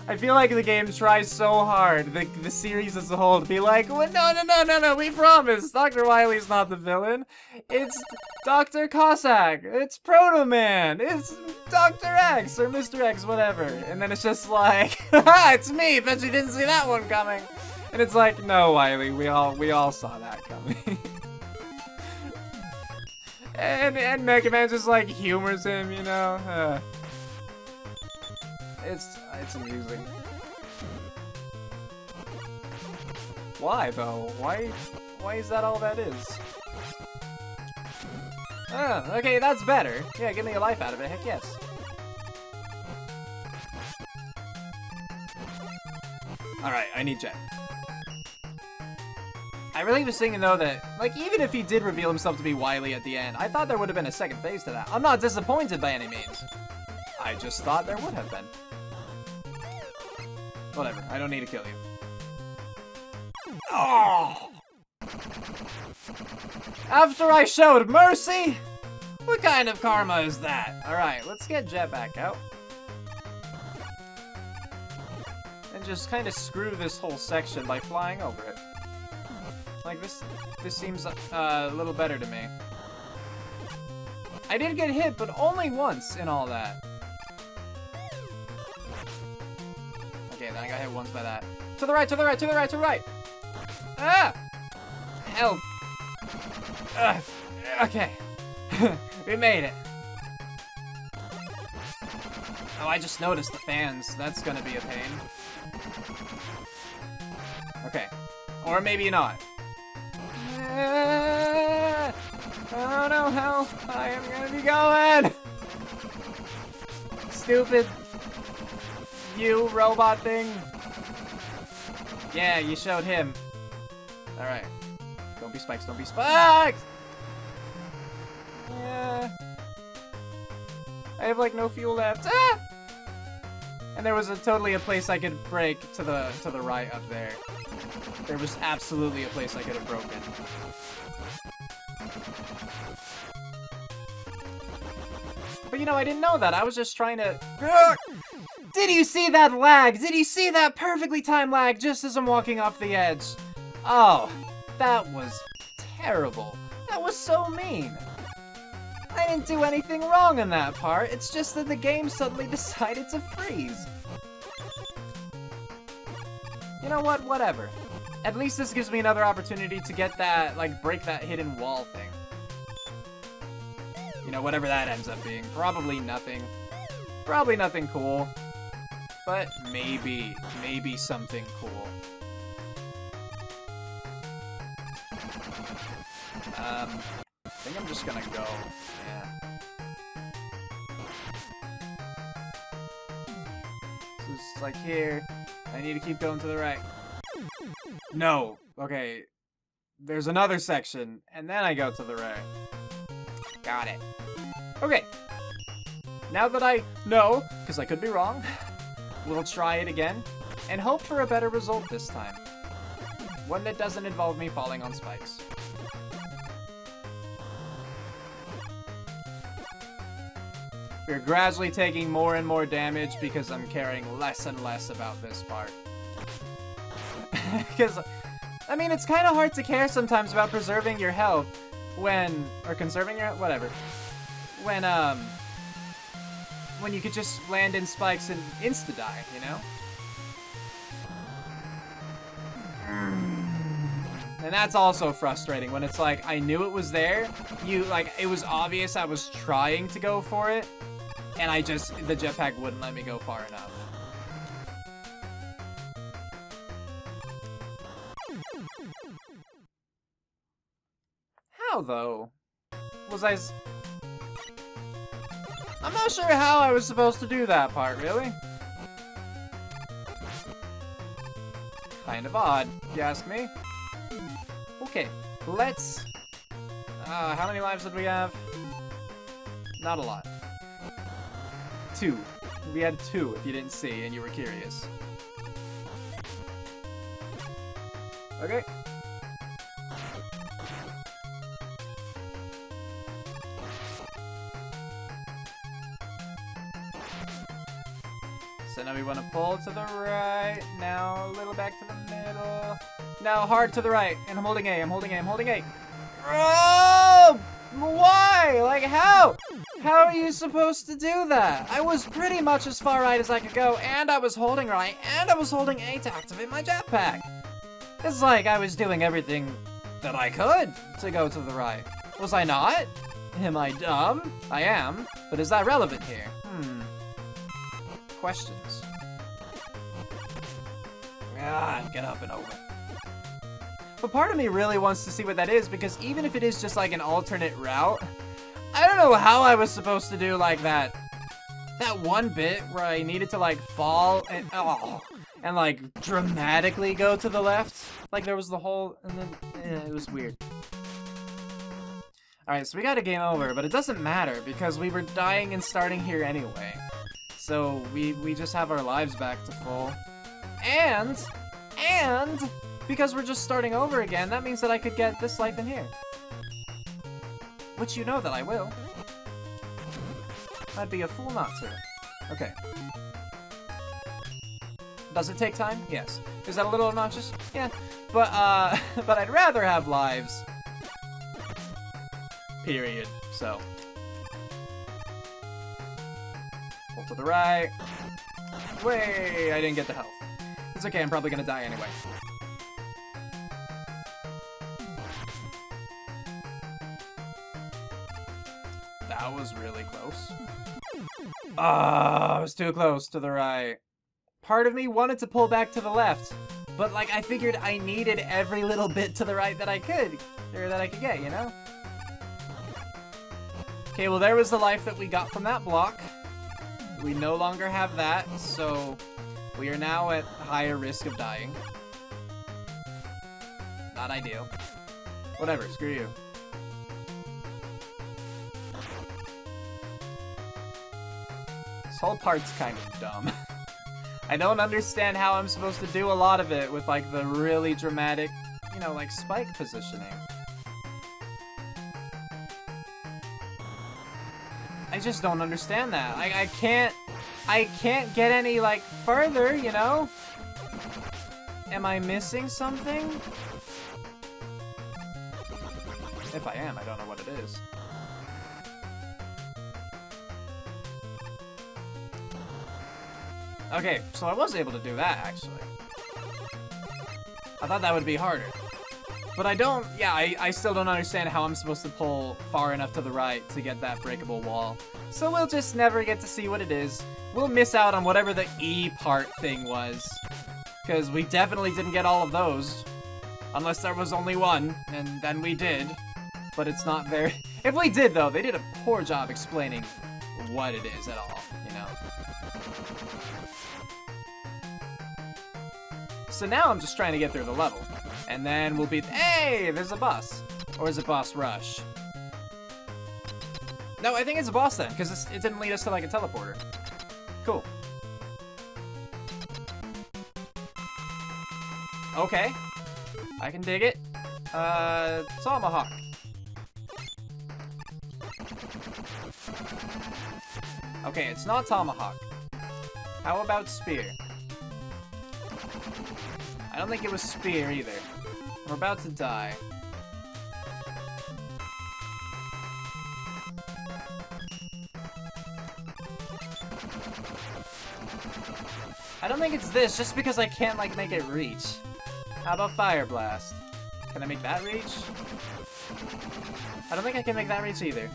I feel like the game tries so hard, the series as a whole, to be like, well, no, we promise, Dr. Wily's not the villain. It's Dr. Cossack, it's Proto Man, it's Dr. X, or Mr. X, whatever. And then it's just like, haha, it's me, bet you didn't see that one coming. And it's like, no, Wily, we all saw that coming. and Mega Man just like humors him, you know? It's amusing. Why though? Why is that all that is? Oh, okay, that's better. Yeah, give me a life out of it, heck yes. Alright, I need Jet. I really was thinking though that, like, even if he did reveal himself to be Wily at the end, I thought there would have been a second phase to that. I'm not disappointed by any means. I just thought there would have been. Whatever, I don't need to kill you. Oh! After I showed mercy? What kind of karma is that? Alright, let's get Jet back out. And just kind of screw this whole section by flying over it. Like, this seems a little better to me. I did get hit, but only once in all that. Okay, then I got hit once by that. To the right, to the right, to the right, to the right! Ah! Help! Okay. We made it. Oh, I just noticed the fans. That's gonna be a pain. Okay. Or maybe not. Oh no, hell. I am gonna be going! Stupid. You robot thing. Yeah, you showed him. Alright. Don't be spikes, don't be spikes! Yeah. I have like no fuel left. Ah! And there was totally a place I could break to the right up there. There was absolutely a place I could have broken. But you know, I didn't know that. I was just trying to... Did you see that lag? Did you see that perfectly timed lag just as I'm walking off the edge? Oh, that was terrible. That was so mean. I didn't do anything wrong in that part. It's just that the game suddenly decided to freeze. You know what? Whatever. At least this gives me another opportunity to get that, like, break that hidden wall thing. You know, whatever that ends up being. Probably nothing. Probably nothing cool. But maybe something cool. I think I'm just gonna go. Yeah. So it's like here. I need to keep going to the right. No. Okay. There's another section, and then I go to the right. Got it. Okay. Now that I know, because I could be wrong, we'll try it again, and hope for a better result this time. One that doesn't involve me falling on spikes. We're gradually taking more and more damage because I'm caring less and less about this part. Because, I mean, it's kind of hard to care sometimes about preserving your health when, or conserving your, whatever, when you could just land in spikes and insta-die, you know? And that's also frustrating when it's like, I knew it was there, it was obvious I was trying to go for it, and the jetpack wouldn't let me go far enough. How, though? I'm not sure how I was supposed to do that part, really. Kind of odd, if you ask me. Okay, let's... how many lives did we have? Not a lot. 2. We had 2, if you didn't see and you were curious. Okay. So Now we want to pull to the right. Now a little back to the middle. Now hard to the right. And I'm holding A. I'm holding A. I'm holding A. Oh! Why? Like, how? How are you supposed to do that? I was pretty much as far right as I could go, and I was holding right, and I was holding A to activate my jetpack. It's like I was doing everything that I could to go to the right. Was I not? Am I dumb? I am, but is that relevant here? Questions. Ah, get up and over. But part of me really wants to see what that is, because even if it is just like an alternate route, I don't know how I was supposed to do like that one bit where I needed to like fall and like dramatically go to the left. Like there was the whole, and then it was weird. Alright, so we got a game over, but it doesn't matter because we were dying and starting here anyway. So we just have our lives back to full. And because we're just starting over again, that means that I could get this life in here. Which you know that I will. I'd be a fool not to. Okay. Does it take time? Yes. Is that a little obnoxious? Yeah. But I'd rather have lives. Period. So. Pull to the right. Way! I didn't get the health. It's okay, I'm probably gonna die anyway. That was really close. I was too close to the right. Part of me wanted to pull back to the left, but like I figured I needed every little bit to the right that I could, or that I could get, you know? Okay, well there was the life that we got from that block. We no longer have that, so we are now at higher risk of dying. Not ideal. Whatever, screw you. This whole part's kind of dumb. I don't understand how I'm supposed to do a lot of it with like the really dramatic, you know, like spike positioning. I just don't understand that. I can't get any like further, you know? Am I missing something? If I am, I don't know what it is. Okay, so I was able to do that, actually. I thought that would be harder. But I don't, yeah, I still don't understand how I'm supposed to pull far enough to the right to get that breakable wall. So we'll just never get to see what it is. We'll miss out on whatever the E part thing was. Because we definitely didn't get all of those. Unless there was only one, and then we did. But it's not very... If we did, though, they did a poor job explaining what it is at all, you know? So now I'm just trying to get through the level. And then we'll be... Hey! There's a boss. Or is it boss rush? No, I think it's a boss then, because it didn't lead us to, like, a teleporter. Cool. Okay. I can dig it. Tomahawk. Okay, it's not Tomahawk. How about Spear? I don't think it was Spear either. We're about to die. I don't think it's this, just because I can't, like, make it reach. How about Fire Blast? Can I make that reach? I don't think I can make that reach either.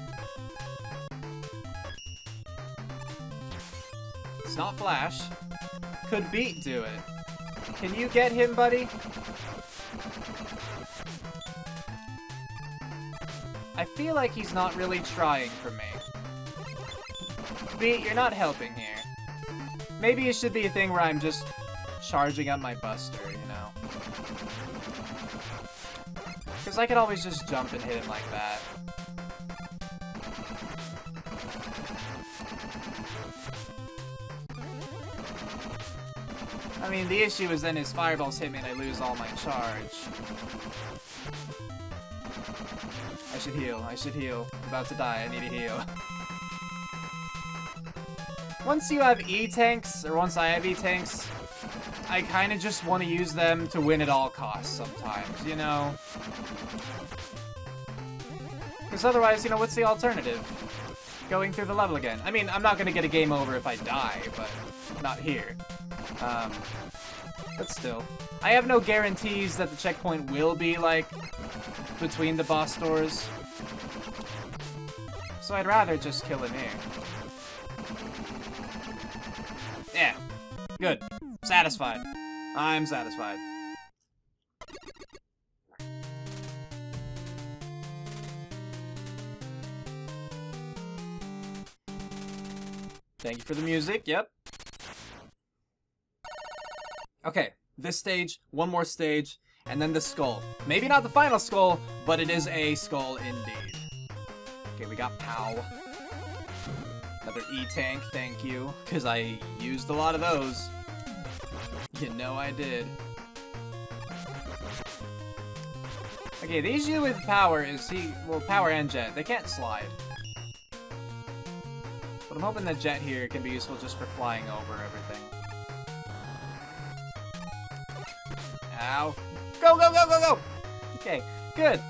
It's not Flash. Could Beat do it? Can you get him, buddy? I feel like he's not really trying for me. Beat, you're not helping here. Maybe it should be a thing where I'm just charging up my Buster, you know? Because I could always just jump and hit him like that. I mean, the issue is then his fireballs hit me and I lose all my charge. I should heal. I should heal. I'm about to die. I need to heal. once you have E-tanks, or once I have E-tanks, I kind of just want to use them to win at all costs sometimes, you know? Because otherwise, you know, what's the alternative? Going through the level again. I mean, I'm not going to get a game over if I die, but not here. But still. I have no guarantees that the checkpoint will be, like, between the boss doors. So I'd rather just kill him here. Yeah. Good. Satisfied. I'm satisfied. Thank you for the music, yep. Okay, this stage, one more stage, and then the skull. Maybe not the final skull, but it is a skull indeed. Okay, we got POW. Another E-tank, thank you, because I used a lot of those. You know I did. Okay, the issue with Power is well, Power and Jet, they can't slide. But I'm hoping that Jet here can be useful just for flying over everything. Ow. Go, go, go, go, go! Okay, good.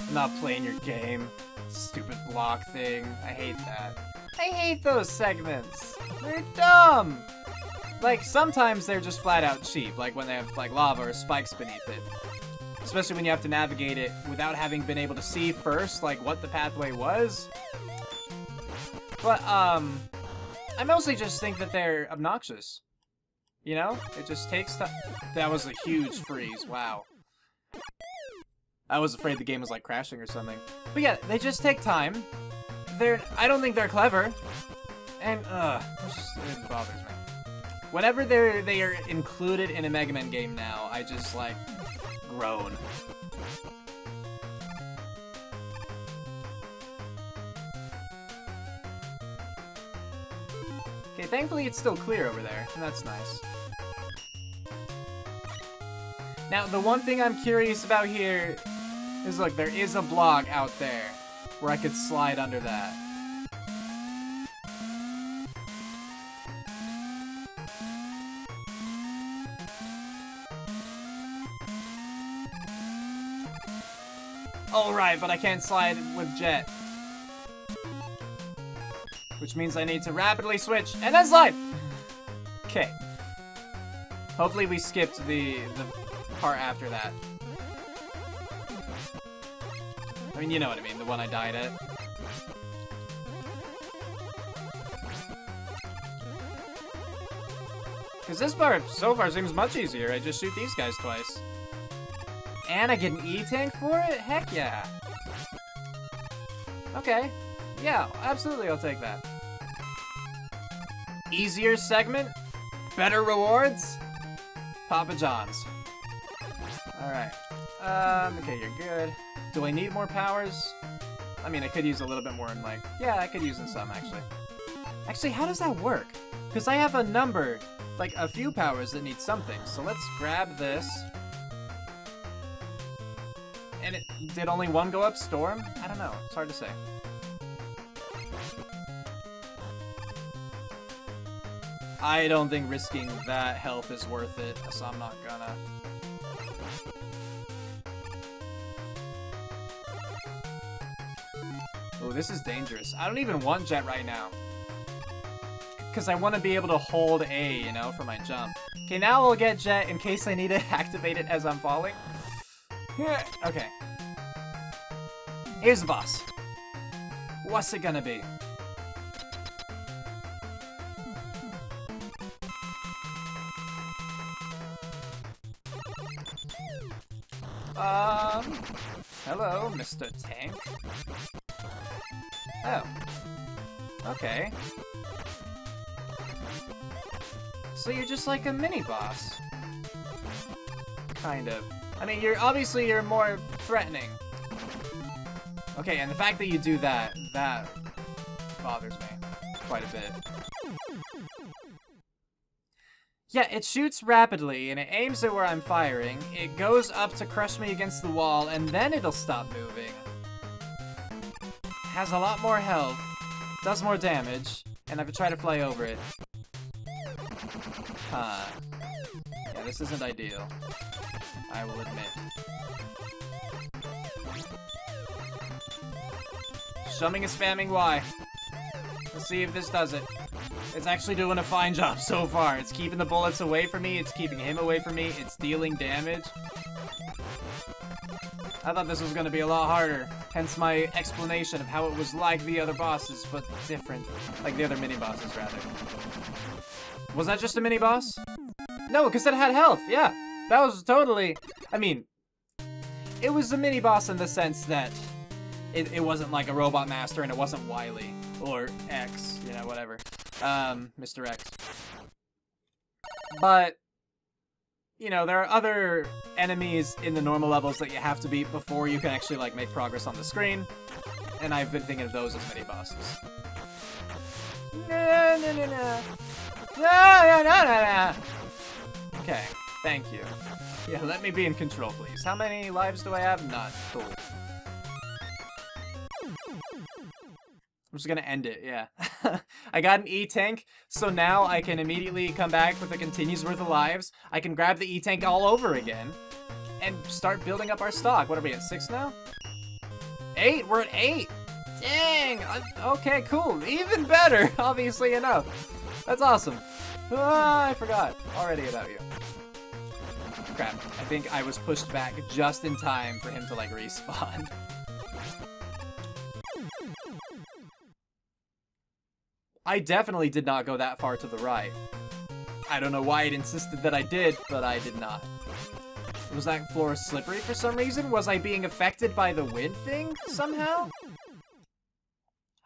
I'm not playing your game. Stupid block thing. I hate that. I hate those segments. They're dumb. Like, sometimes they're just flat out cheap, like when they have, like, lava or spikes beneath it. Especially when you have to navigate it without having been able to see first, like, what the pathway was. But, I mostly just think that they're obnoxious. You know? It just takes time. That was a huge freeze, wow. I was afraid the game was, like, crashing or something. But yeah, they just take time. I don't think they're clever. And, it bothers me. Whenever they are included in a Mega Man game now, I just, like, groan. Okay, thankfully it's still clear over there, and that's nice. Now, the one thing I'm curious about here is, look, there is a block out there where I could slide under that. Oh, right, but I can't slide with Jet. Which means I need to rapidly switch and then slide! Okay. Hopefully we skipped the part after that. I mean, you know what I mean, the one I died at. Because this part, so far, seems much easier. I just shoot these guys twice. And I get an E-tank for it? Heck yeah. Okay. Yeah, absolutely, I'll take that. Easier segment? Better rewards? Papa John's. Alright. Okay, you're good. Do I need more powers? I mean, I could use a little bit more in, like... Yeah, I could use in some, actually. Actually, how does that work? Because I have a number, like, a few powers that need something. So let's grab this. And did only one go up Storm? I don't know. It's hard to say. I don't think risking that health is worth it, so I'm not gonna. Oh, this is dangerous. I don't even want Jet right now. Because I want to be able to hold A, you know, for my jump. Okay, now I'll get Jet in case I need to activate it as I'm falling. Okay. Here's the boss. What's it gonna be? Hello, Mr. Tank. Oh. Okay. So you're just like a mini-boss. Kind of. I mean, you're more threatening. Okay, and the fact that you do that bothers me quite a bit. Yeah, it shoots rapidly, and it aims at where I'm firing. It goes up to crush me against the wall, and then it'll stop moving. Has a lot more health, does more damage, and I have to try to fly over it. Huh. Yeah, this isn't ideal, I will admit. Shumming is spamming Y. Let's see if this does it. It's actually doing a fine job so far. It's keeping the bullets away from me. It's keeping him away from me. It's dealing damage. I thought this was going to be a lot harder. Hence my explanation of how it was like the other bosses, but different. Like the other mini-bosses, rather. Was that just a mini-boss? No, because it had health. Yeah, that was totally... I mean, it was a mini-boss in the sense that it wasn't like a Robot Master and it wasn't Wily. Or X, you know, whatever. Mr. X. But, you know, there are other enemies in the normal levels that you have to beat before you can actually, like, make progress on the screen. And I've been thinking of those as mini-bosses. No, no, no, no. No, no, no, no, no. Okay, thank you. Yeah, let me be in control, please. How many lives do I have? None. Cool. I'm just gonna end it, yeah. I got an E-Tank, so now I can immediately come back with a continues worth of lives. I can grab the E-Tank all over again and start building up our stock. What are we at, 6 now? 8? We're at 8! Dang! Okay, cool. Even better, obviously enough. That's awesome. Ah, I forgot already about you. Crap, I think I was pushed back just in time for him to, like, respawn. I definitely did not go that far to the right. I don't know why it insisted that I did, but I did not. Was that floor slippery for some reason? Was I being affected by the wind thing somehow?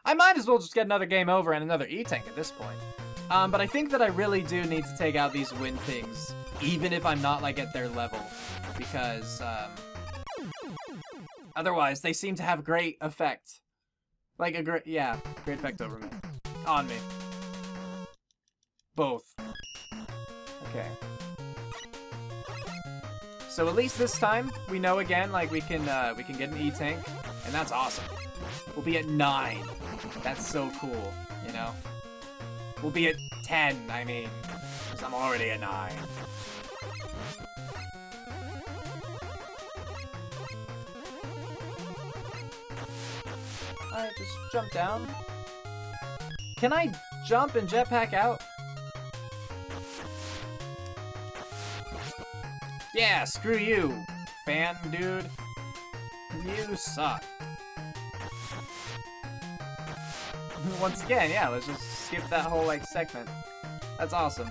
I might as well just get another game over and another E-Tank at this point. But I think that I really do need to take out these wind things, even if I'm not, like, at their level. Because, otherwise, they seem to have great effect. Like, great effect over me. On me. Both. Okay. So at least this time, we know again, like, we can get an E-Tank, and that's awesome. We'll be at 9. That's so cool, you know? We'll be at 10, I mean, because I'm already at 9. Alright, just jump down. Can I jump and jetpack out? Yeah, screw you, fan dude. You suck. Once again, yeah, let's just skip that whole, like, segment. That's awesome.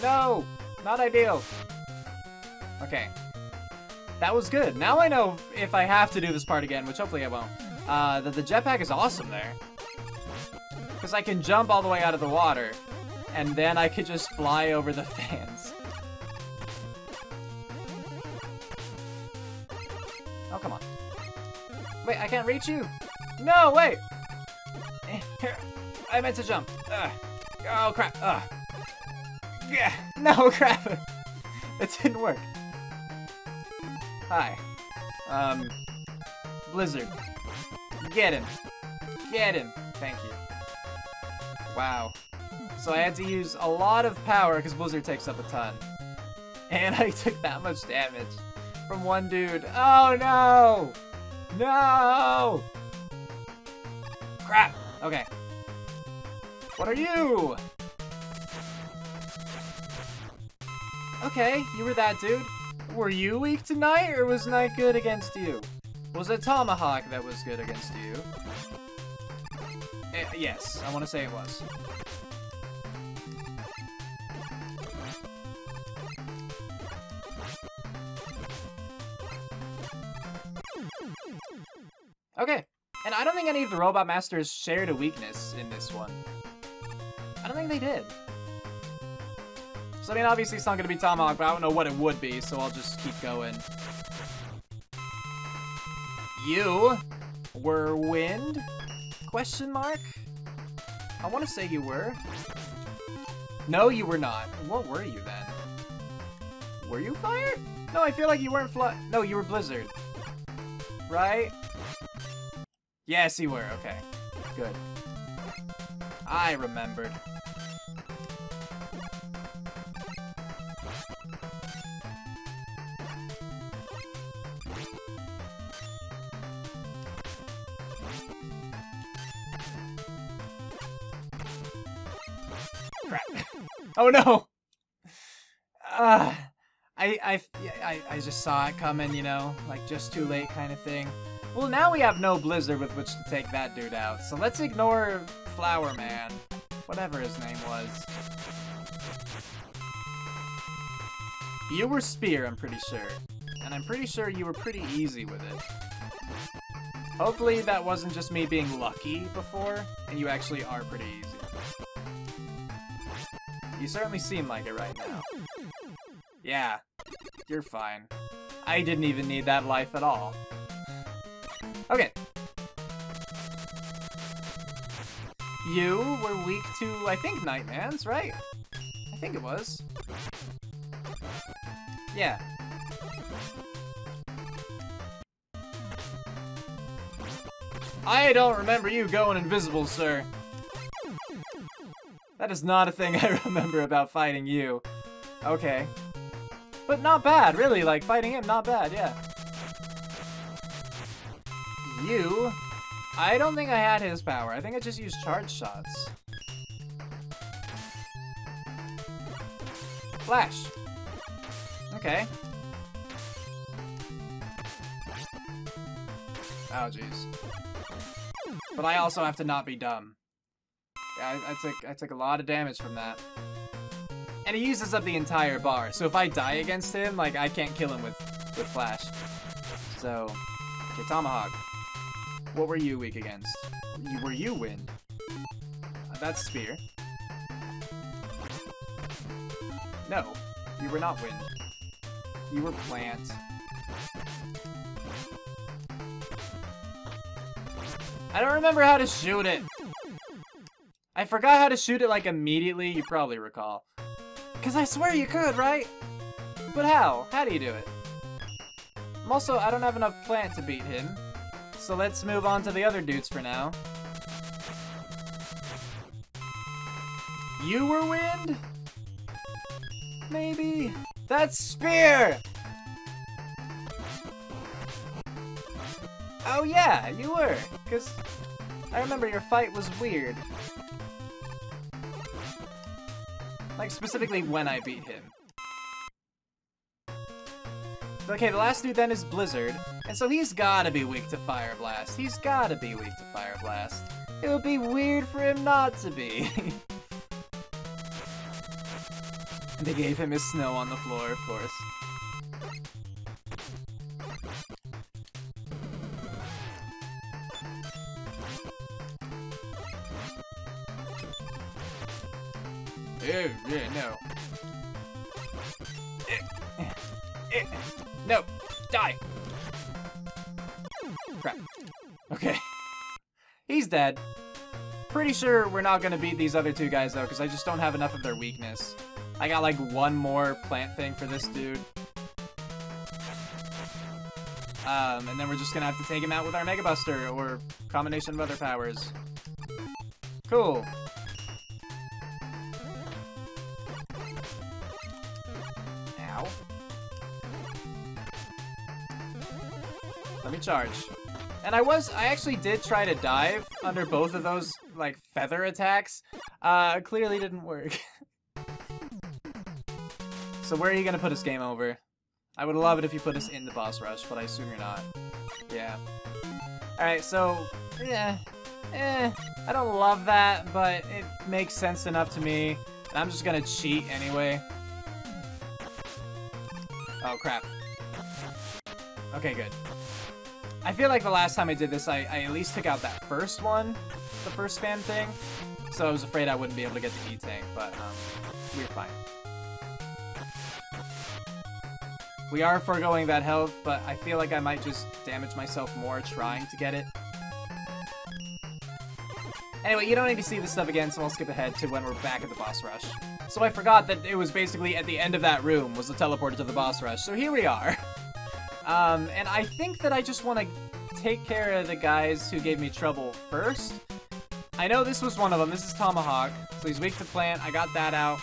No! Not ideal. Okay. That was good. Now I know if I have to do this part again, which hopefully I won't, that the jetpack is awesome there. Because I can jump all the way out of the water, and then I could just fly over the fans. Oh, come on. Wait, I can't reach you. No, wait. I meant to jump. Oh, crap. Yeah. No, crap. It didn't work. Hi. Blizzard. Get him. Get him. Thank you. Wow. So I had to use a lot of power because Blizzard takes up a ton. And I took that much damage from one dude. Oh no! No! Crap! Okay. What are you? Okay, you were that dude. Were you weak tonight, or was Knight good against you? Was it Tomahawk that was good against you? Yes, I want to say it was. Okay, and I don't think any of the Robot Masters shared a weakness in this one. I don't think they did. So, I mean, obviously it's not going to be Tomahawk, but I don't know what it would be, so I'll just keep going. You were wind? Question mark? I want to say you were. No, you were not. What were you then? Were you fire? No, I feel like you weren't No, you were blizzard. Right? Yes, you were. Okay. Good. I remembered. Crap. Oh no! I just saw it coming, you know? Like, just too late kind of thing. Well, now we have no blizzard with which to take that dude out, so let's ignore Flower Man. Whatever his name was. You were Spear, I'm pretty sure. And I'm pretty sure you were pretty easy with it. Hopefully that wasn't just me being lucky before, and you actually are pretty easy. You certainly seem like it right now. Yeah, you're fine. I didn't even need that life at all. Okay. You were weak to, I think, Nightmans, right? I think it was. Yeah. I don't remember you going invisible, sir. That is not a thing I remember about fighting you. Okay. But not bad, really. Like, fighting him, not bad, yeah. You? I don't think I had his power. I think I just used charge shots. Flash. Okay. Oh, jeez. But I also have to not be dumb. Yeah, I took a lot of damage from that. And he uses up the entire bar, so if I die against him, like, I can't kill him with Flash. So, okay, Tomahawk. What were you weak against? Were you wind? That's Spear. No, you were not wind. You were plant. I don't remember how to shoot it. I forgot how to shoot it, like, immediately. You probably recall. Because I swear you could, right? But how? How do you do it? Also, I don't have enough plant to beat him. So let's move on to the other dudes for now. You were wind? Maybe? That's Spear! Oh yeah, you were. Because I remember your fight was weird. Like, specifically when I beat him. Okay, the last dude then is Blizzard, and so he's gotta be weak to Fire Blast. He's gotta be weak to Fire Blast. It would be weird for him not to be. And they gave him his snow on the floor, of course. No. No! Die! Crap. Okay. He's dead. Pretty sure we're not gonna beat these other two guys, though, because I just don't have enough of their weakness. I got, like, one more plant thing for this dude. And then we're just gonna have to take him out with our Mega Buster, or combination of other powers. Cool. Ow. Let me charge. And I actually did try to dive under both of those, like, feather attacks. Clearly didn't work. So where are you gonna put us, Game Over? I would love it if you put us in the boss rush, but I assume you're not. Yeah. Alright, so, yeah. I don't love that, but it makes sense enough to me. And I'm just gonna cheat anyway. Oh, crap. Okay, good. I feel like the last time I did this, I at least took out that first one, the first fan thing. So I was afraid I wouldn't be able to get the E-Tank, but we're fine. We are foregoing that health, but I feel like I might just damage myself more trying to get it. Anyway, you don't need to see this stuff again, so I'll skip ahead to when we're back at the boss rush. So I forgot that it was basically at the end of that room was the teleporter to the boss rush, so here we are. And I think that I just want to take care of the guys who gave me trouble first. I know this was one of them. This is Tomahawk, so he's weak to plant. I got that out.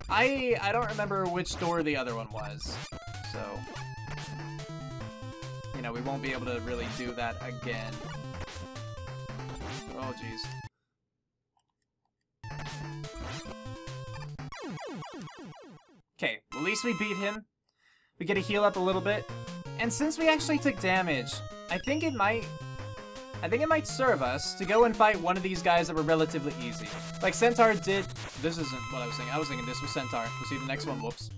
I don't remember which door the other one was, so, you know, we won't be able to really do that again. Oh, jeez. Okay, at least we beat him. We get to heal up a little bit. And since we actually took damage, I think it might serve us to go and fight one of these guys that were relatively easy. Like Centaur did. This isn't what I was thinking. I was thinking this was Centaur. We'll see the next one. Whoops.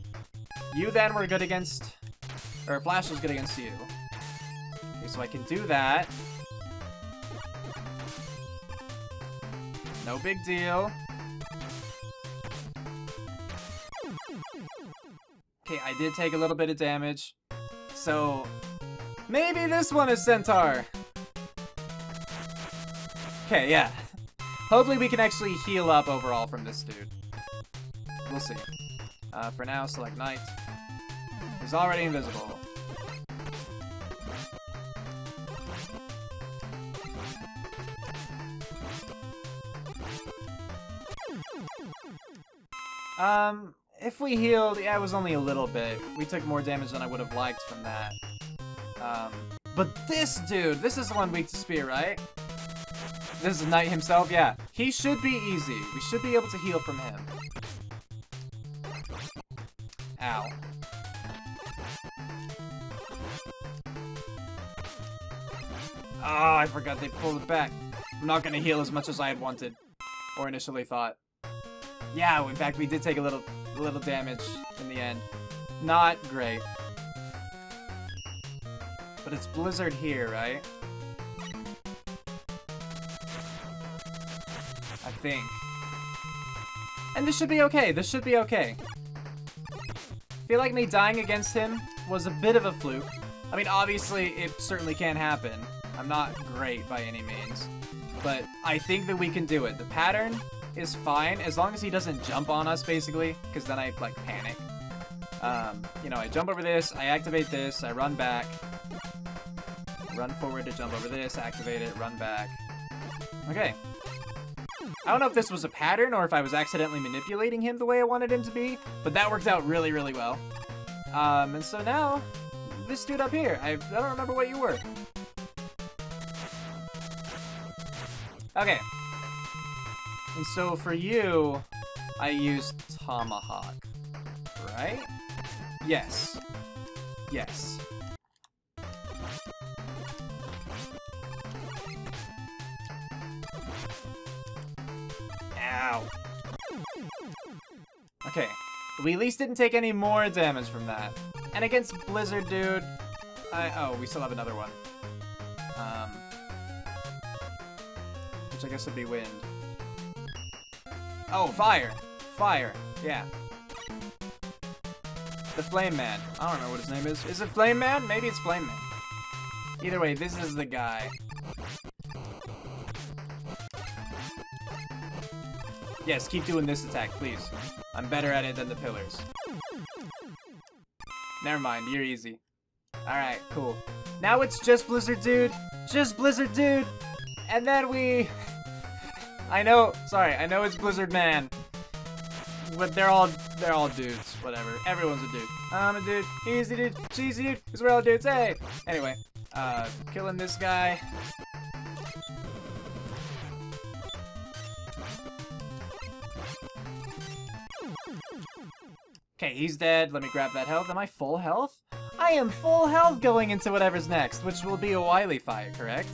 You then were good against, or Flash was good against you. Okay, so I can do that. No big deal. Okay, I did take a little bit of damage. So, maybe this one is Centaur. Okay, yeah. Hopefully we can actually heal up overall from this dude. We'll see. For now, select Knight. He's already invisible. If we healed, yeah, it was only a little bit. We took more damage than I would have liked from that. But this dude, this is the one weak to spear, right? This is Knight himself, yeah. He should be easy. We should be able to heal from him. Ow. Oh, I forgot they pulled it back. I'm not gonna heal as much as I had wanted. Or initially thought. Yeah, in fact, we did take a little damage in the end. Not great. But it's Blizzard here, right? I think. And this should be okay. This should be okay. I feel like me dying against him was a bit of a fluke. I mean, obviously, it certainly can happen. I'm not great by any means. But I think that we can do it. The pattern is fine, as long as he doesn't jump on us, basically, because then I, like, panic. You know, I jump over this, I activate this, I run back. Run forward to jump over this, activate it, run back. Okay. I don't know if this was a pattern or if I was accidentally manipulating him the way I wanted him to be, but that worked out really, really well. And so now, this dude up here, I don't remember what you were. Okay. And so for you, I used Tomahawk, right? Yes. Yes. Ow. Okay. We at least didn't take any more damage from that. And against Blizzard, dude, oh, we still have another one. Which I guess would be wind. Oh, fire. Fire. Yeah. The Flame Man. I don't remember what his name is. Is it Flame Man? Maybe it's Flame Man. Either way, this is the guy. Yes, keep doing this attack, please. I'm better at it than the pillars. Never mind, you're easy. Alright, cool. Now it's just Blizzard Dude. Just Blizzard Dude. And then we... I know it's Blizzard Man. But they're all dudes, whatever. Everyone's a dude. I'm a dude, he's a dude, she's a dude, because we're all dudes, hey! Anyway, killing this guy. Okay, he's dead. Let me grab that health. Am I full health? I am full health going into whatever's next, which will be a Wily fight, correct?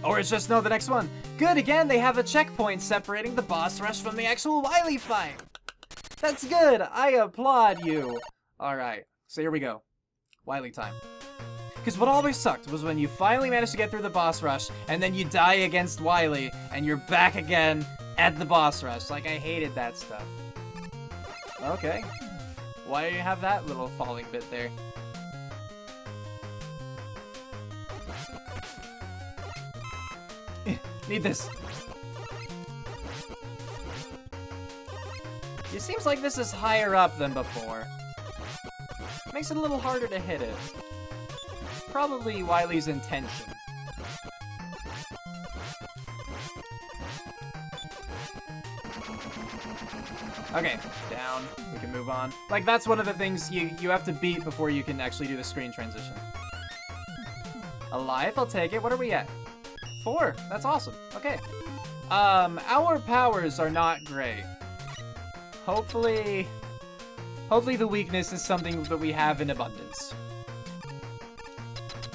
Or it's just, no, the next one. Good, again, they have a checkpoint separating the boss rush from the actual Wily fight. That's good. I applaud you. Alright, so here we go. Wily time. Because what always sucked was when you finally managed to get through the boss rush, and then you die against Wily, and you're back again at the boss rush. Like, I hated that stuff. Okay. Why do you have that little falling bit there? Need this. It seems like this is higher up than before. Makes it a little harder to hit it. Probably Wily's intention. Okay, down. We can move on. Like, that's one of the things you have to beat before you can actually do the screen transition. Alive, I'll take it. What are we at? 4. That's awesome. Okay. Our powers are not great. Hopefully the weakness is something that we have in abundance.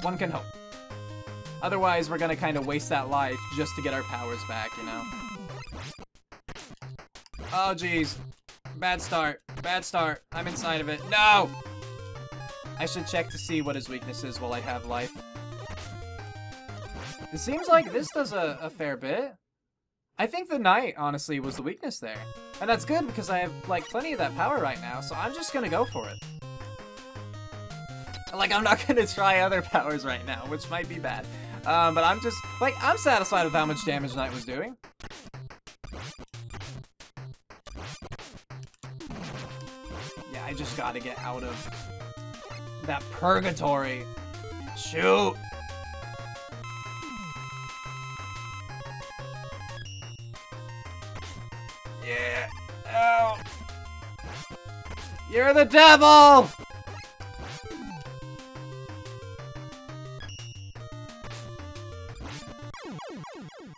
One can hope. Otherwise, we're gonna kind of waste that life just to get our powers back, you know? Oh, jeez. Bad start. Bad start. I'm inside of it. No! I should check to see what his weakness is while I have life. It seems like this does a fair bit. I think the knight, honestly, was the weakness there. And that's good because I have, like, plenty of that power right now, so I'm just gonna go for it. Like, I'm not gonna try other powers right now, which might be bad. But I'm just, like, I'm satisfied with how much damage Knight was doing. Yeah, I just gotta get out of that purgatory. Shoot! Yeah. Oh. You're the devil!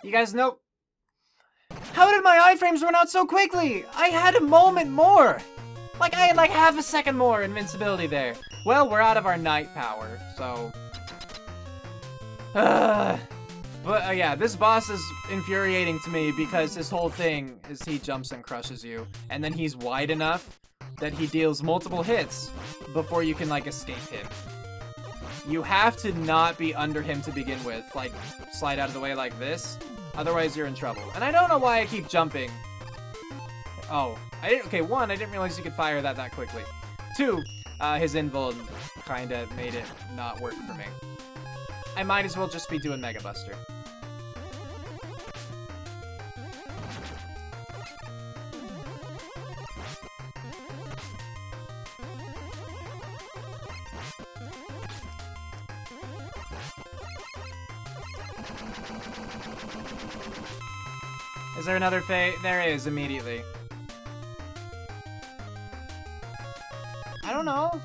You guys know... How did my iframes run out so quickly? I had a moment more! Like, I had like half a second more invincibility there. Well, we're out of our night power, so... But yeah, this boss is infuriating to me because his whole thing is he jumps and crushes you. And then he's wide enough that he deals multiple hits before you can, like, escape him. You have to not be under him to begin with. Like, slide out of the way like this. Otherwise, you're in trouble. And I don't know why I keep jumping. Oh, I didn't... Okay, 1, I didn't realize you could fire that quickly. 2, his invuln kind of made it not work for me. I might as well just be doing Mega Buster. Is there another fate? There is, immediately. I don't know.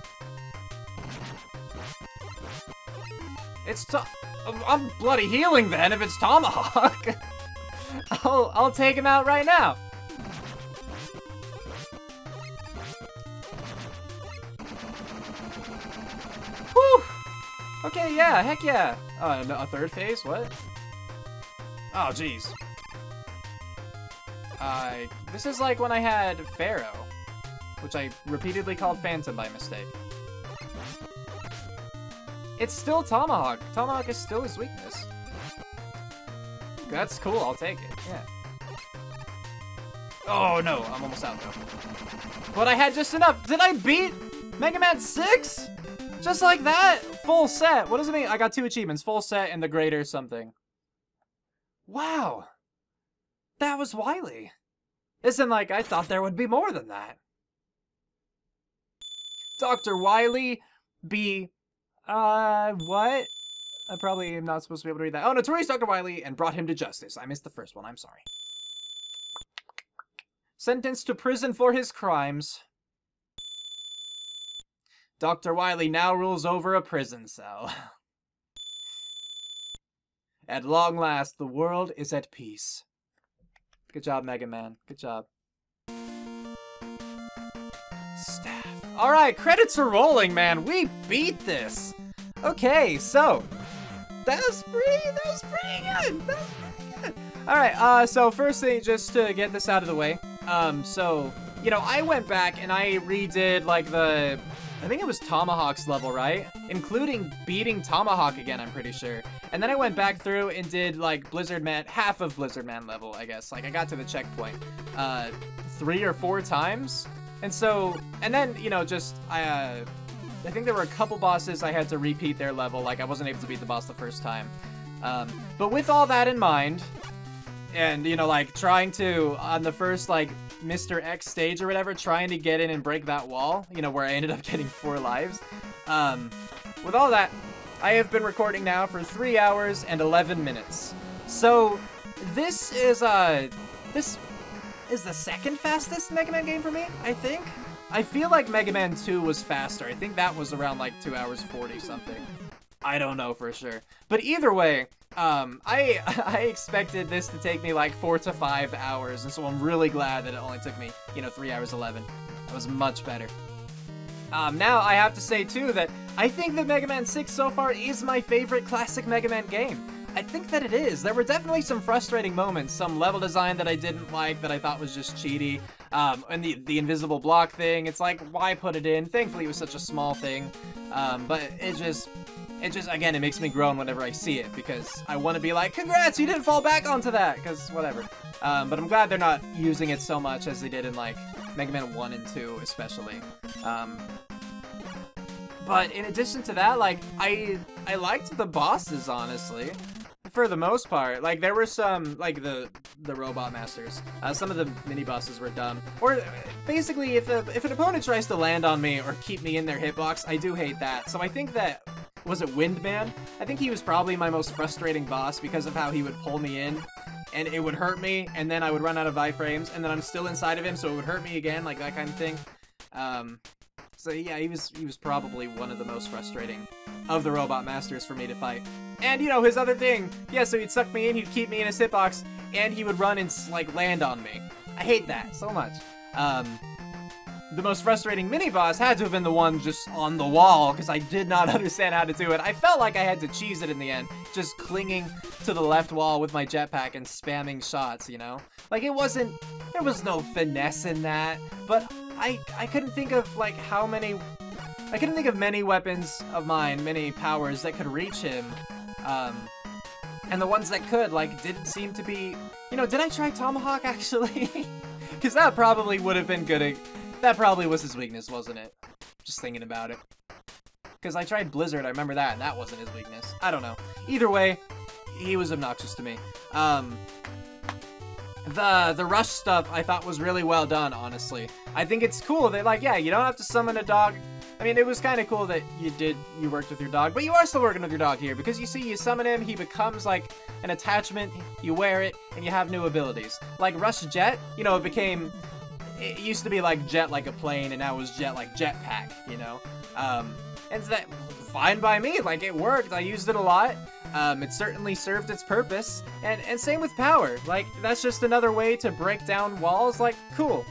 It's I'm bloody healing then if it's Tomahawk. I'll take him out right now. Whew. Okay, yeah, heck yeah. A third phase? What? Oh, jeez. This is like when I had Pharaoh, which I repeatedly called Phantom by mistake. It's still Tomahawk. Tomahawk is still his weakness. That's cool, I'll take it, yeah. Oh no, I'm almost out though. But I had just enough. Did I beat Mega Man 6? Just like that? Full set. What does it mean? I got 2 achievements, full set and the greater something. Wow. That was Wily. Isn't like I thought there would be more than that. Dr. Wily be... what? I probably am not supposed to be able to read that. Oh, Notorious Dr. Wily and brought him to justice. I missed the first one, I'm sorry. Sentenced to prison for his crimes. Dr. Wily now rules over a prison cell. At long last, the world is at peace. Good job, Mega Man. Good job. Staff. Alright, credits are rolling, man. We beat this. Okay, so that was pretty good. Alright, so first thing, just to get this out of the way. So, you know, I went back and I redid like I think it was Tomahawk's level, right? Including beating Tomahawk again, I'm pretty sure. And then I went back through and did like Blizzard Man, half of Blizzard Man level, I guess. Like I got to the checkpoint 3 or 4 times. And so, and then, you know, just, I think there were a couple bosses I had to repeat their level, like I wasn't able to beat the boss the first time. But with all that in mind, and, you know, like, trying to, on the first, like, Mr. X stage or whatever, trying to get in and break that wall, you know, where I ended up getting 4 lives. With all that, I have been recording now for 3 hours and 11 minutes. So, this is the second fastest Mega Man game for me, I think. I feel like Mega Man 2 was faster. I think that was around, like, 2 hours 40 something. I don't know for sure. But either way, I expected this to take me like 4 to 5 hours, and so I'm really glad that it only took me, you know, 3 hours 11. That was much better. Now I have to say too that I think that Mega Man 6 so far is my favorite classic Mega Man game. I think that it is. There were definitely some frustrating moments, some level design that I didn't like, that I thought was just cheaty, and the invisible block thing, it's like, why put it in? Thankfully it was such a small thing, but it just, again, it makes me groan whenever I see it, because I want to be like, congrats, you didn't fall back onto that, because whatever. But I'm glad they're not using it so much as they did in, like, Mega Man 1 and 2, especially. But in addition to that, like, I liked the bosses, honestly. For the most part. Like, there were some, like, the robot masters. Some of the mini-bosses were dumb. Or, basically, if an opponent tries to land on me or keep me in their hitbox, I do hate that. So I think that, was it Windman? I think he was probably my most frustrating boss because of how he would pull me in, and it would hurt me, and then I would run out of iframes, and then I'm still inside of him, so it would hurt me again, like that kind of thing. So yeah, he was probably one of the most frustrating of the robot masters for me to fight. And, you know, his other thing, yeah, so he'd suck me in, he'd keep me in his hitbox, and he would run and, like, land on me. I hate that so much. The most frustrating mini-boss had to have been the one just on the wall, because I did not understand how to do it. I felt like I had to cheese it in the end, just clinging to the left wall with my jetpack and spamming shots, you know? Like, it wasn't, there was no finesse in that, but I couldn't think of, like, I couldn't think of many weapons of mine, many powers that could reach him. And the ones that could, like, didn't seem to be, you know, did I try Tomahawk, actually? Because that probably would have been good. That probably was his weakness, wasn't it? Just thinking about it. Because I tried Blizzard, I remember that, and that wasn't his weakness. I don't know. Either way, he was obnoxious to me. The rush stuff I thought was really well done, honestly. I think it's cool that, like, yeah, you don't have to summon a dog. I mean, it was kind of cool that you worked with your dog, but you are still working with your dog here, because you see, you summon him, he becomes, like, an attachment, you wear it, and you have new abilities. Like Rush Jet, you know, it used to be like Jet like a plane, and now it was Jet like Jetpack, you know? And so that, fine by me, like, it worked, I used it a lot. It certainly served its purpose, and same with Power, like, that's just another way to break down walls, like, cool.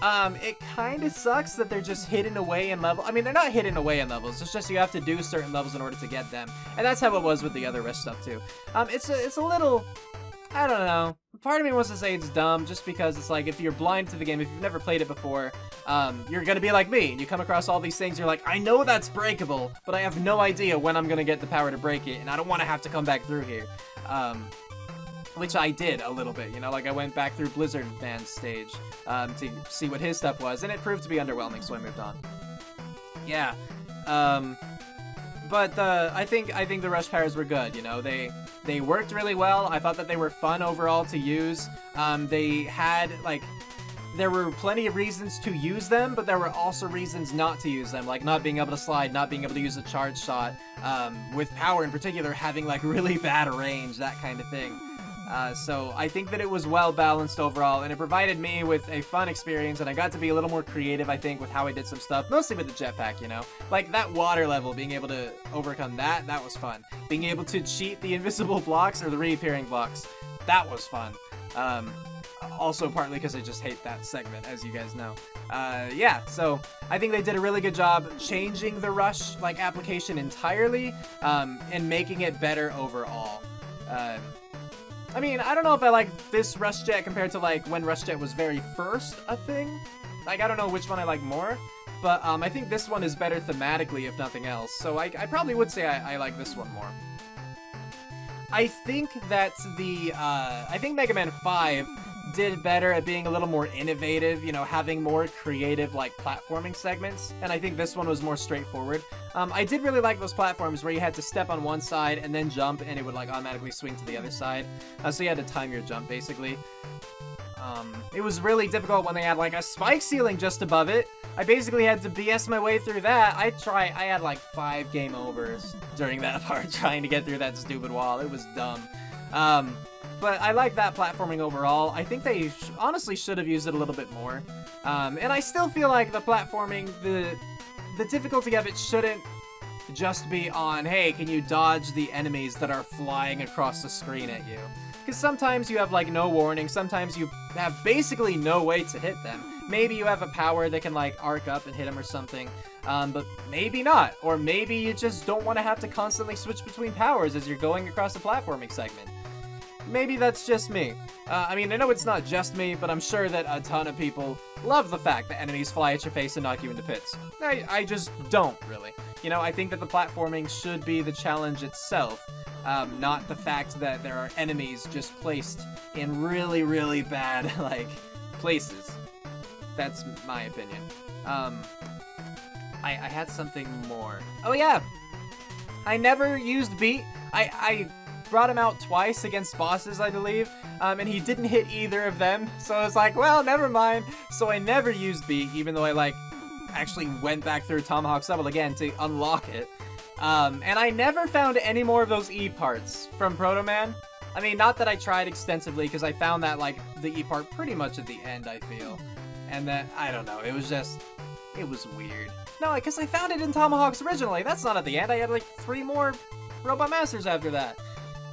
It kind of sucks that they're just hidden away in level. I mean, they're not hidden away in levels. It's just you have to do certain levels in order to get them. And that's how it was with the other Rush stuff, too. It's a little, I don't know. Part of me wants to say it's dumb, just because it's like, if you're blind to the game, if you've never played it before, you're gonna be like me, and you come across all these things, you're like, I know that's breakable, but I have no idea when I'm gonna get the power to break it, and I don't want to have to come back through here. Which I did a little bit, you know, like I went back through Blizzard Man's stage to see what his stuff was, and it proved to be underwhelming, so I moved on. Yeah, but I think the Rush powers were good, you know, they worked really well. I thought that they were fun overall to use. They had, like, there were plenty of reasons to use them, but there were also reasons not to use them, like not being able to slide, not being able to use a charge shot, with Power in particular having, like, really bad range, that kind of thing. So I think that it was well balanced overall, and it provided me with a fun experience, and I got to be a little more creative, I think, with how I did some stuff, mostly with the jetpack, you know? Like, that water level, being able to overcome that was fun. Being able to cheat the invisible blocks or the reappearing blocks, that was fun. Also partly because I just hate that segment, as you guys know. Yeah, so I think they did a really good job changing the Rush, like, application entirely, and making it better overall. I mean, I don't know if I like this Rush Jet compared to, like, when Rush Jet was very first a thing. Like, I don't know which one I like more, but I think this one is better thematically, if nothing else. So I probably would say I like this one more. I think that I think Mega Man 5 did better at being a little more innovative, you know, having more creative, like, platforming segments, and I think this one was more straightforward. I did really like those platforms where you had to step on one side and then jump, and it would, like, automatically swing to the other side, so you had to time your jump, basically. It was really difficult when they had, like, a spike ceiling just above it. I basically had to BS my way through that. I had, like, 5 game overs during that part trying to get through that stupid wall. It was dumb. But I like that platforming overall. I think they honestly should have used it a little bit more. And I still feel like the platforming, the difficulty of it shouldn't just be on, hey, can you dodge the enemies that are flying across the screen at you? Because sometimes you have, like, no warning. Sometimes you have basically no way to hit them. Maybe you have a power that can, like, arc up and hit them or something. But maybe not. Or maybe you just don't want to have to constantly switch between powers as you're going across the platforming segment. Maybe that's just me. I mean, I know it's not just me, but I'm sure that a ton of people love the fact that enemies fly at your face and knock you into pits. I just don't, really. You know, I think that the platforming should be the challenge itself, not the fact that there are enemies just placed in really, really bad, like, places. That's my opinion. I had something more. Oh, yeah! I never used beat. I brought him out twice against bosses, I believe, and he didn't hit either of them, so I was like, well, never mind. So I never used beat, even though I, like, actually went back through Tomahawk's level again to unlock it. And I never found any more of those E parts from Proto Man. I mean, not that I tried extensively, because I found that, like, the E part pretty much at the end, I feel. And then, I don't know, it was just, it was weird. No, because I found it in Tomahawk's originally. That's not at the end. I had, like, 3 more Robot Masters after that.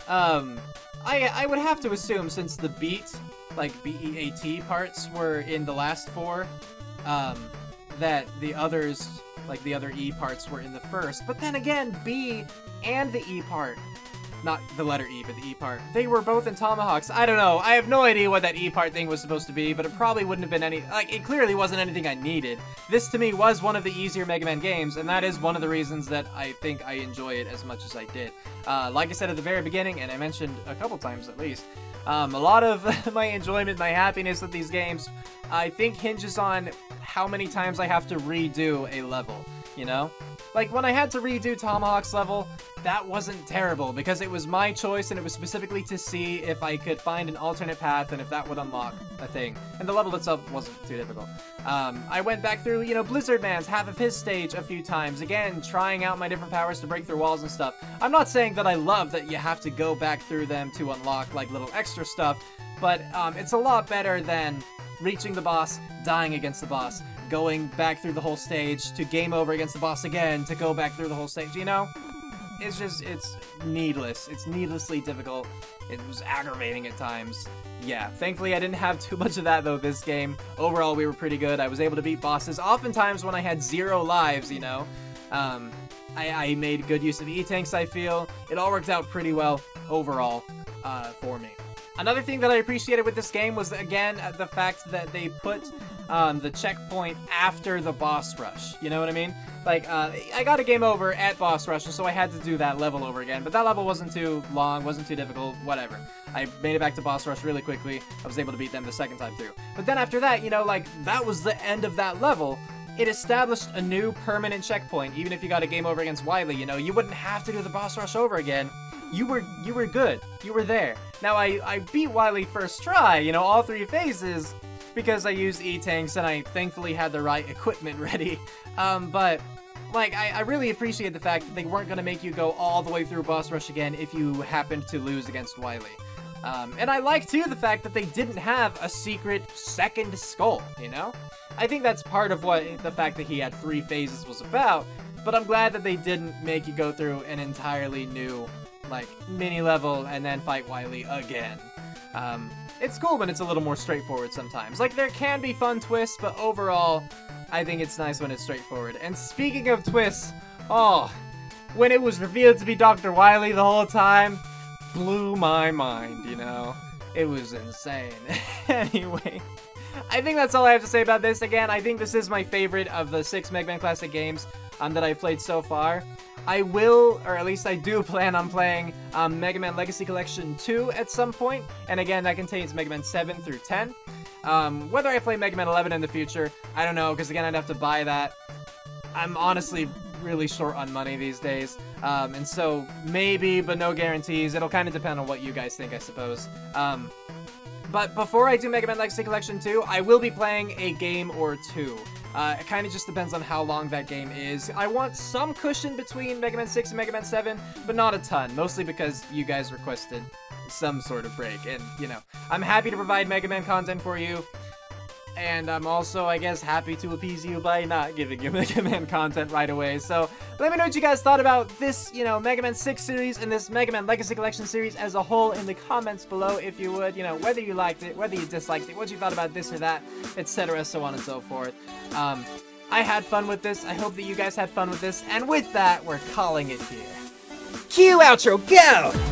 I would have to assume, since the beat, like, B-E-A-T parts were in the last 4, that the others, like, the other E parts were in the first. But then again, B and the E part, not the letter E, but the E part, they were both in Tomahawks. I don't know. I have no idea what that E part thing was supposed to be, but it probably wouldn't have been any, like, it clearly wasn't anything I needed. This, to me, was one of the easier Mega Man games, and that is one of the reasons that I think I enjoy it as much as I did. Like I said at the very beginning, and I mentioned a couple times at least, a lot of my enjoyment, my happiness with these games, I think hinges on how many times I have to redo a level, you know? Like, when I had to redo Tomahawk's level, that wasn't terrible, because it was my choice, and it was specifically to see if I could find an alternate path, and if that would unlock a thing. And the level itself wasn't too difficult. I went back through, you know, Blizzard Man's half of his stage a few times, again, trying out my different powers to break through walls and stuff. I'm not saying that I love that you have to go back through them to unlock, like, little extra stuff, but it's a lot better than reaching the boss, dying against the boss, going back through the whole stage, to game over against the boss again, to go back through the whole stage, you know? It's just, it's needless. It's needlessly difficult. It was aggravating at times. Yeah, thankfully I didn't have too much of that, though, this game. Overall, we were pretty good. I was able to beat bosses, oftentimes when I had 0 lives, you know? I made good use of E-Tanks, I feel. It all worked out pretty well, overall, for me. Another thing that I appreciated with this game was, again, the fact that they put the checkpoint after the boss rush. You know what I mean? Like, I got a game over at boss rush, so I had to do that level over again. But that level wasn't too long, wasn't too difficult, whatever. I made it back to boss rush really quickly. I was able to beat them the second time through. But then after that, you know, like, that was the end of that level. It established a new permanent checkpoint. Even if you got a game over against Wily, you know, you wouldn't have to do the boss rush over again. You were good. You were there. Now, I beat Wily first try, you know, all 3 phases, because I used E-Tanks and I thankfully had the right equipment ready. But, like, I really appreciate the fact that they weren't going to make you go all the way through boss rush again if you happened to lose against Wily. And I like, too, the fact that they didn't have a secret second skull, you know? I think that's part of what the fact that he had 3 phases was about, but I'm glad that they didn't make you go through an entirely new, like, mini level and then fight Wily again. It's cool when it's a little more straightforward sometimes. Like, there can be fun twists, but overall, I think it's nice when it's straightforward. And speaking of twists, oh, when it was revealed to be Dr. Wily the whole time, blew my mind, you know? It was insane. Anyway, I think that's all I have to say about this. Again, I think this is my favorite of the 6 Mega Man Classic games that I've played so far. I will, or at least I do plan on playing Mega Man Legacy Collection 2 at some point, and again, that contains Mega Man 7 through 10. Whether I play Mega Man 11 in the future, I don't know, because again, I'd have to buy that. I'm honestly really short on money these days, and so maybe, but no guarantees. It'll kind of depend on what you guys think, I suppose. But before I do Mega Man Legacy Collection 2, I will be playing a game or two. It kind of just depends on how long that game is. I want some cushion between Mega Man 6 and Mega Man 7, but not a ton, mostly because you guys requested some sort of break, and, you know, I'm happy to provide Mega Man content for you, and I'm also, I guess, happy to appease you by not giving you Mega Man content right away. So let me know what you guys thought about this, you know, Mega Man 6 series and this Mega Man Legacy Collection series as a whole in the comments below, if you would. You know, whether you liked it, whether you disliked it, what you thought about this or that, etc., so on and so forth. I had fun with this. I hope that you guys had fun with this. And with that, we're calling it here. Cue outro, go!